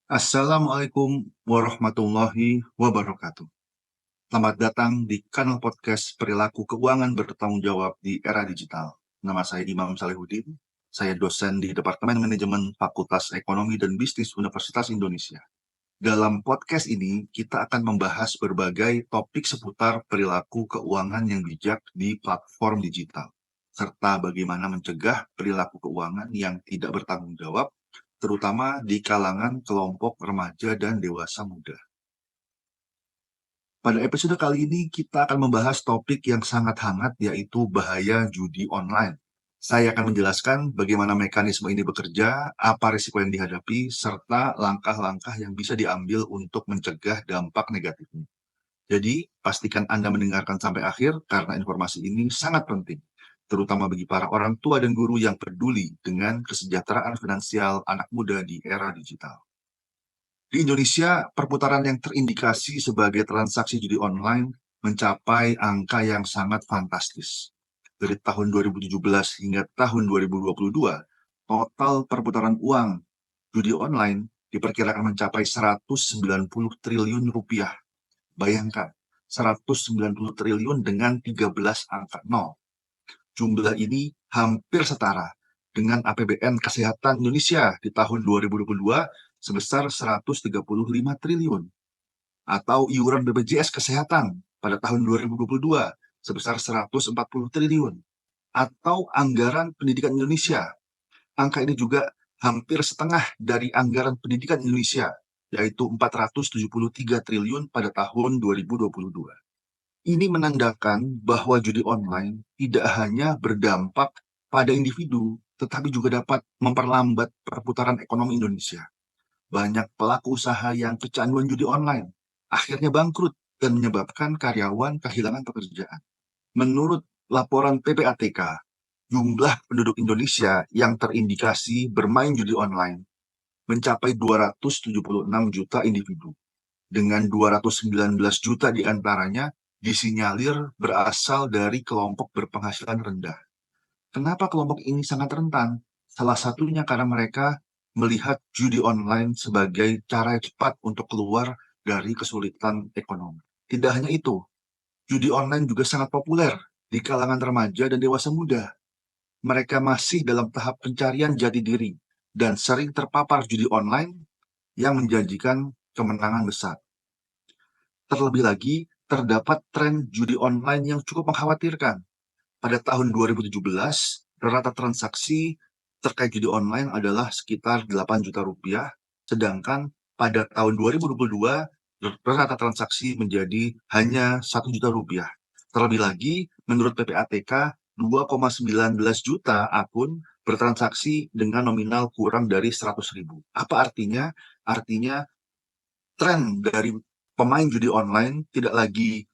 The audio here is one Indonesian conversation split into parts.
Assalamualaikum warahmatullahi wabarakatuh. Selamat datang di kanal podcast Perilaku Keuangan Bertanggung Jawab di Era Digital. Nama saya Imam Salehudin, saya dosen di Departemen Manajemen Fakultas Ekonomi dan Bisnis Universitas Indonesia. Dalam podcast ini, kita akan membahas berbagai topik seputar perilaku keuangan yang bijak di platform digital, serta bagaimana mencegah perilaku keuangan yang tidak bertanggung jawab terutama di kalangan kelompok remaja dan dewasa muda. Pada episode kali ini, kita akan membahas topik yang sangat hangat, yaitu bahaya judi online. Saya akan menjelaskan bagaimana mekanisme ini bekerja, apa risiko yang dihadapi, serta langkah-langkah yang bisa diambil untuk mencegah dampak negatifnya. Jadi, pastikan Anda mendengarkan sampai akhir karena informasi ini sangat penting, terutama bagi para orang tua dan guru yang peduli dengan kesejahteraan finansial anak muda di era digital. Di Indonesia, perputaran yang terindikasi sebagai transaksi judi online mencapai angka yang sangat fantastis. Dari tahun 2017 hingga tahun 2022, total perputaran uang judi online diperkirakan mencapai 190 triliun rupiah. Bayangkan, 190 triliun dengan 13 angka 0. Jumlah ini hampir setara dengan APBN Kesehatan Indonesia di tahun 2022 sebesar 135 triliun, atau iuran BPJS Kesehatan pada tahun 2022 sebesar 140 triliun, atau anggaran pendidikan Indonesia. Angka ini juga hampir setengah dari anggaran pendidikan Indonesia, yaitu 473 triliun pada tahun 2022. Ini menandakan bahwa judi online tidak hanya berdampak pada individu, tetapi juga dapat memperlambat perputaran ekonomi Indonesia. Banyak pelaku usaha yang kecanduan judi online akhirnya bangkrut dan menyebabkan karyawan kehilangan pekerjaan. Menurut laporan PPATK, jumlah penduduk Indonesia yang terindikasi bermain judi online mencapai 276 juta individu, dengan 219 juta diantaranya disinyalir berasal dari kelompok berpenghasilan rendah. Kenapa kelompok ini sangat rentan? Salah satunya karena mereka melihat judi online sebagai cara cepat untuk keluar dari kesulitan ekonomi. Tidak hanya itu, judi online juga sangat populer di kalangan remaja dan dewasa muda. Mereka masih dalam tahap pencarian jati diri dan sering terpapar judi online yang menjanjikan kemenangan besar. Terlebih lagi, terdapat tren judi online yang cukup mengkhawatirkan. Pada tahun 2017, rata transaksi terkait judi online adalah sekitar 8 juta rupiah, sedangkan pada tahun 2022, rata transaksi menjadi hanya 1 juta rupiah. Terlebih lagi, menurut PPATK, 2,19 juta akun bertransaksi dengan nominal kurang dari 100 ribu. Apa artinya? Artinya tren dari pemain judi online tidak lagi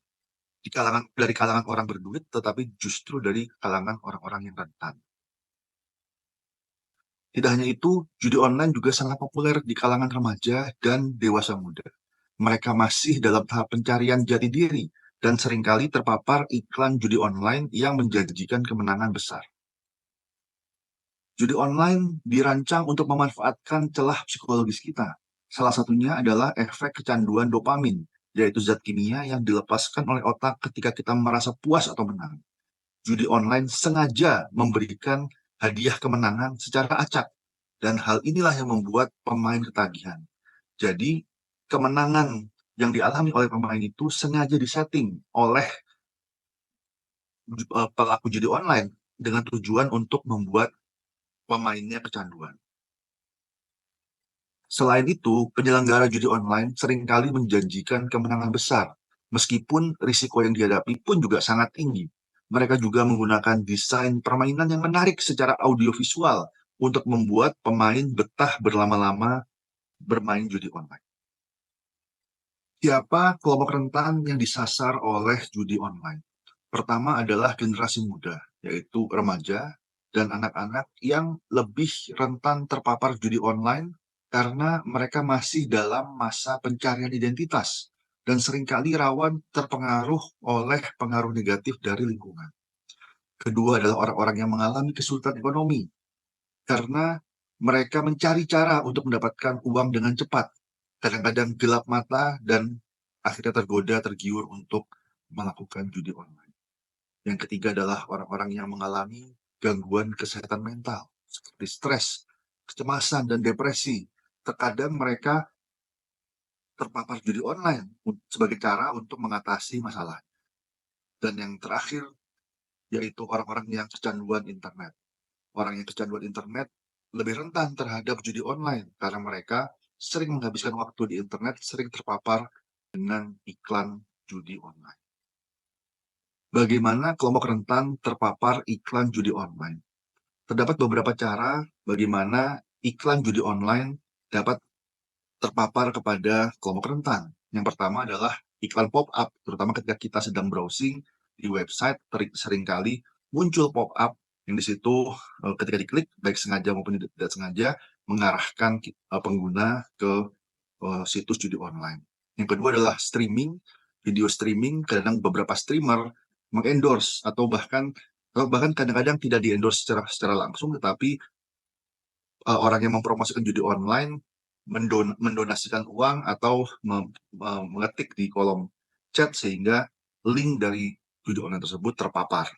dari kalangan orang berduit, tetapi justru dari kalangan orang-orang yang rentan. Tidak hanya itu, judi online juga sangat populer di kalangan remaja dan dewasa muda. Mereka masih dalam tahap pencarian jati diri dan seringkali terpapar iklan judi online yang menjanjikan kemenangan besar. Judi online dirancang untuk memanfaatkan celah psikologis kita. Salah satunya adalah efek kecanduan dopamin, yaitu zat kimia yang dilepaskan oleh otak ketika kita merasa puas atau menang. Judi online sengaja memberikan hadiah kemenangan secara acak, dan hal inilah yang membuat pemain ketagihan. Jadi, kemenangan yang dialami oleh pemain itu sengaja disetting oleh pelaku judi online dengan tujuan untuk membuat pemainnya kecanduan. Selain itu, penyelenggara judi online seringkali menjanjikan kemenangan besar, meskipun risiko yang dihadapi pun juga sangat tinggi. Mereka juga menggunakan desain permainan yang menarik secara audiovisual untuk membuat pemain betah berlama-lama bermain judi online. Siapa kelompok rentan yang disasar oleh judi online? Pertama adalah generasi muda, yaitu remaja dan anak-anak yang lebih rentan terpapar judi online karena mereka masih dalam masa pencarian identitas dan seringkali rawan terpengaruh oleh pengaruh negatif dari lingkungan. Kedua adalah orang-orang yang mengalami kesulitan ekonomi karena mereka mencari cara untuk mendapatkan uang dengan cepat kadang-kadang gelap mata dan akhirnya tergoda, tergiur untuk melakukan judi online. Yang ketiga adalah orang-orang yang mengalami gangguan kesehatan mental, seperti stres, kecemasan, dan depresi. Terkadang mereka terpapar judi online sebagai cara untuk mengatasi masalah. Dan yang terakhir, yaitu orang-orang yang kecanduan internet. Orang yang kecanduan internet lebih rentan terhadap judi online karena mereka sering menghabiskan waktu di internet, sering terpapar dengan iklan judi online. Bagaimana kelompok rentan terpapar iklan judi online? Terdapat beberapa cara bagaimana iklan judi online dapat terpapar kepada kelompok rentan. Yang pertama adalah iklan pop-up, terutama ketika kita sedang browsing di website, seringkali muncul pop-up yang di situ ketika diklik, baik sengaja maupun tidak sengaja, mengarahkan pengguna ke situs judi online. Yang kedua adalah streaming, video streaming. Kadang beberapa streamer mengendorse atau bahkan kadang-kadang tidak di-endorse secara langsung, tetapi orang yang mempromosikan judi online mendonasikan uang atau mengetik di kolom chat sehingga link dari judi online tersebut terpapar.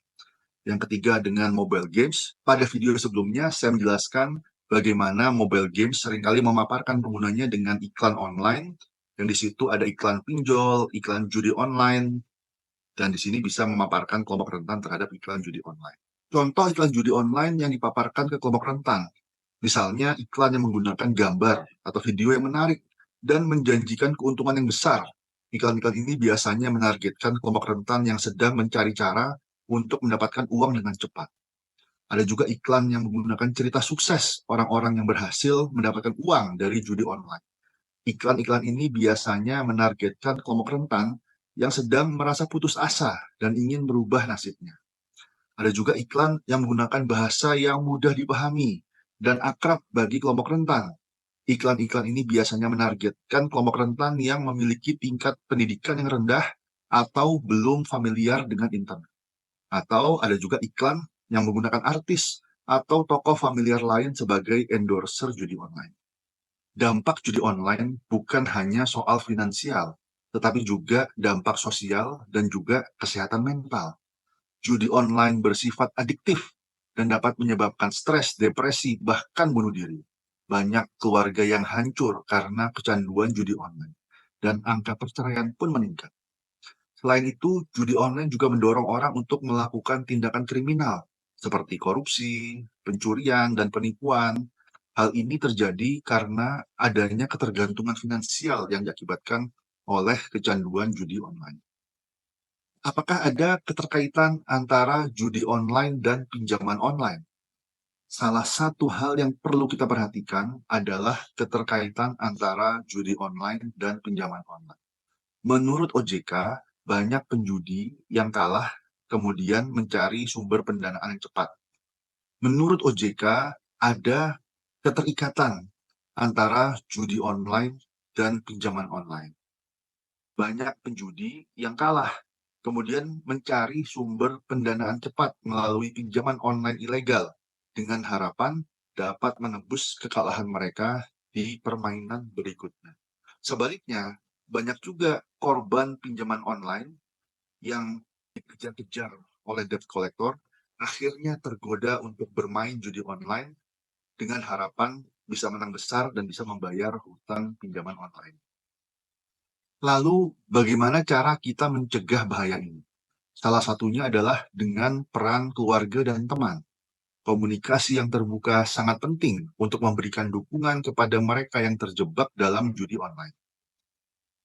Yang ketiga dengan mobile games. Pada video sebelumnya saya menjelaskan bagaimana mobile games seringkali memaparkan penggunanya dengan iklan online, yang di situ ada iklan pinjol, iklan judi online, dan di sini bisa memaparkan kelompok rentan terhadap iklan judi online. Contoh iklan judi online yang dipaparkan ke kelompok rentan, misalnya iklan yang menggunakan gambar atau video yang menarik dan menjanjikan keuntungan yang besar. Iklan-iklan ini biasanya menargetkan kelompok rentan yang sedang mencari cara untuk mendapatkan uang dengan cepat. Ada juga iklan yang menggunakan cerita sukses orang-orang yang berhasil mendapatkan uang dari judi online. Iklan-iklan ini biasanya menargetkan kelompok rentan yang sedang merasa putus asa dan ingin merubah nasibnya. Ada juga iklan yang menggunakan bahasa yang mudah dipahami dan akrab bagi kelompok rentan. Iklan-iklan ini biasanya menargetkan kelompok rentan yang memiliki tingkat pendidikan yang rendah atau belum familiar dengan internet. Atau ada juga iklan yang menggunakan artis atau tokoh familiar lain sebagai endorser judi online. Dampak judi online bukan hanya soal finansial, tetapi juga dampak sosial dan juga kesehatan mental. Judi online bersifat adiktif dan dapat menyebabkan stres, depresi, bahkan bunuh diri. Banyak keluarga yang hancur karena kecanduan judi online, dan angka perceraian pun meningkat. Selain itu, judi online juga mendorong orang untuk melakukan tindakan kriminal, seperti korupsi, pencurian, dan penipuan. Hal ini terjadi karena adanya ketergantungan finansial yang diakibatkan oleh kecanduan judi online. Apakah ada keterkaitan antara judi online dan pinjaman online? Salah satu hal yang perlu kita perhatikan adalah keterkaitan antara judi online dan pinjaman online. Menurut OJK, banyak penjudi yang kalah kemudian mencari sumber pendanaan yang cepat. Menurut OJK, ada keterikatan antara judi online dan pinjaman online. Banyak penjudi yang kalah kemudian mencari sumber pendanaan cepat melalui pinjaman online ilegal dengan harapan dapat menebus kekalahan mereka di permainan berikutnya. Sebaliknya, banyak juga korban pinjaman online yang dikejar-kejar oleh debt collector akhirnya tergoda untuk bermain judi online dengan harapan bisa menang besar dan bisa membayar hutang pinjaman online. Lalu, bagaimana cara kita mencegah bahaya ini? Salah satunya adalah dengan peran keluarga dan teman. Komunikasi yang terbuka sangat penting untuk memberikan dukungan kepada mereka yang terjebak dalam judi online.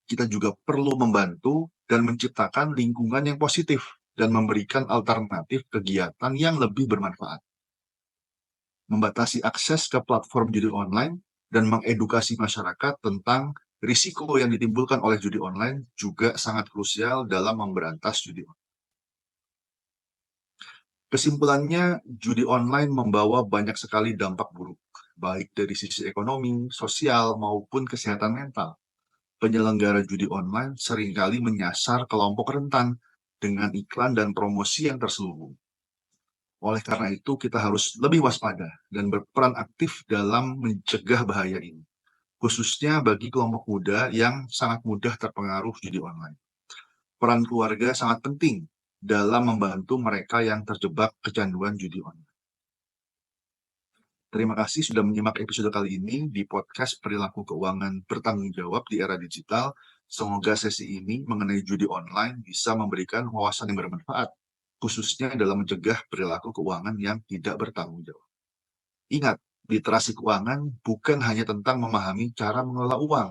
Kita juga perlu membantu dan menciptakan lingkungan yang positif dan memberikan alternatif kegiatan yang lebih bermanfaat. Membatasi akses ke platform judi online dan mengedukasi masyarakat tentang risiko yang ditimbulkan oleh judi online juga sangat krusial dalam memberantas judi online. Kesimpulannya, judi online membawa banyak sekali dampak buruk, baik dari sisi ekonomi, sosial, maupun kesehatan mental. Penyelenggara judi online seringkali menyasar kelompok rentan dengan iklan dan promosi yang terselubung. Oleh karena itu, kita harus lebih waspada dan berperan aktif dalam mencegah bahaya ini. khususnya bagi kelompok muda yang sangat mudah terpengaruh judi online. Peran keluarga sangat penting dalam membantu mereka yang terjebak kecanduan judi online. Terima kasih sudah menyimak episode kali ini di podcast Perilaku Keuangan Bertanggung Jawab di Era Digital. Semoga sesi ini mengenai judi online bisa memberikan wawasan yang bermanfaat, khususnya dalam mencegah perilaku keuangan yang tidak bertanggung jawab. Ingat, literasi keuangan bukan hanya tentang memahami cara mengelola uang,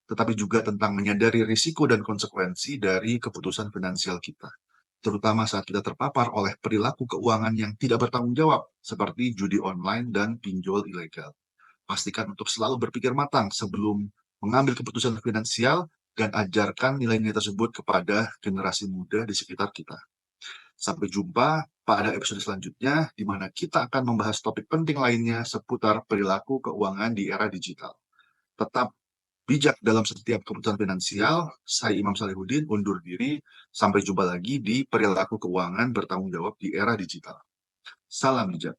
tetapi juga tentang menyadari risiko dan konsekuensi dari keputusan finansial kita, terutama saat kita terpapar oleh perilaku keuangan yang tidak bertanggung jawab, seperti judi online dan pinjol ilegal. Pastikan untuk selalu berpikir matang sebelum mengambil keputusan finansial dan ajarkan nilai-nilai tersebut kepada generasi muda di sekitar kita. Sampai jumpa pada episode selanjutnya, di mana kita akan membahas topik penting lainnya seputar perilaku keuangan di era digital. Tetap bijak dalam setiap keputusan finansial. Saya Imam Salihudin undur diri. Sampai jumpa lagi di Perilaku Keuangan Bertanggung Jawab di Era Digital. Salam bijak.